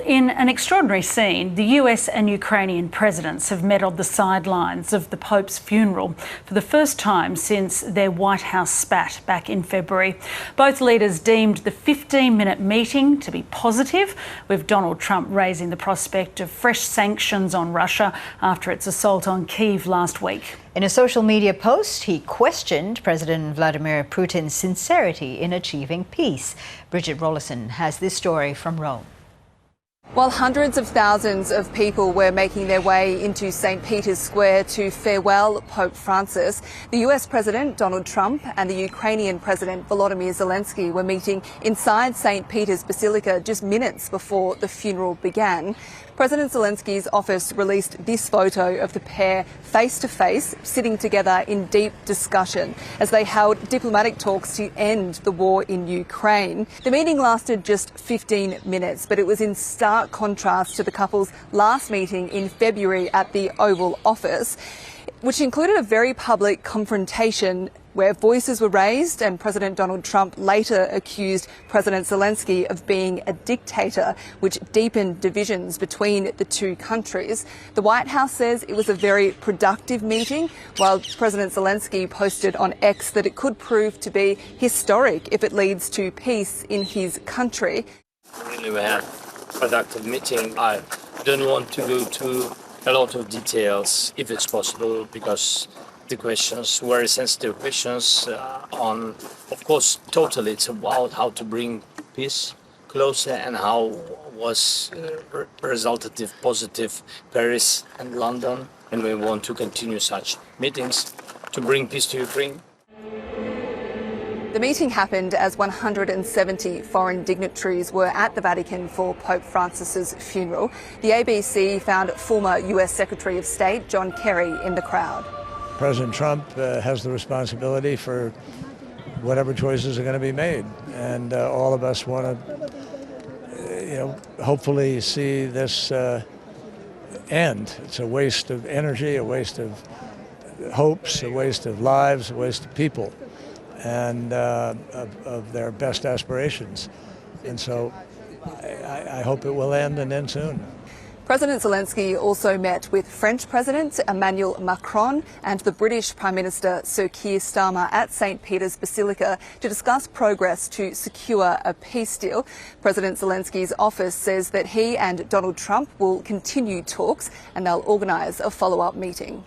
in an extraordinary scene, the US and Ukrainian presidents have met on the sidelines of the Pope's funeral for the first time since their White House spat back in February. Both leaders deemed the 15-minute meeting to be positive, with Donald Trump raising the prospect of fresh sanctions on Russia after its assault on Kyiv last week. In a social media post, he questioned President Vladimir Putin's sincerity in achieving peace. Bridget Rollison has this story from Rome. While hundreds of thousands of people were making their way into St. Peter's Square to farewell Pope Francis, the US President Donald Trump and the Ukrainian President Volodymyr Zelenskyy were meeting inside St. Peter's Basilica just minutes before the funeral began. President Zelenskyy's office released this photo of the pair face-to-face, sitting together in deep discussion as they held diplomatic talks to end the war in Ukraine. The meeting lasted just 15 minutes, but it was in stark contrast to the couple's last meeting in February at the Oval Office, which included a very public confrontation where voices were raised, and President Donald Trump later accused President Zelenskyy of being a dictator, which deepened divisions between the two countries. The White House says it was a very productive meeting, while President Zelenskyy posted on X that it could prove to be historic if it leads to peace in his country. Really, we had a productive meeting. I don't want to go to a lot of details, if it's possible, because the questions, very sensitive questions on, of course, totally it's about how to bring peace closer and how was resultative, positive Paris and London. And we want to continue such meetings to bring peace to Ukraine. The meeting happened as 170 foreign dignitaries were at the Vatican for Pope Francis's funeral. The ABC found former US Secretary of State John Kerry in the crowd. President Trump has the responsibility for whatever choices are going to be made, and all of us want to, hopefully see this end. It's a waste of energy, a waste of hopes, a waste of lives, a waste of people, and of their best aspirations. And so I hope it will end and end soon. President Zelenskyy also met with French President Emmanuel Macron and the British Prime Minister Sir Keir Starmer at St. Peter's Basilica to discuss progress to secure a peace deal. President Zelenskyy's office says that he and Donald Trump will continue talks and they'll organise a follow-up meeting.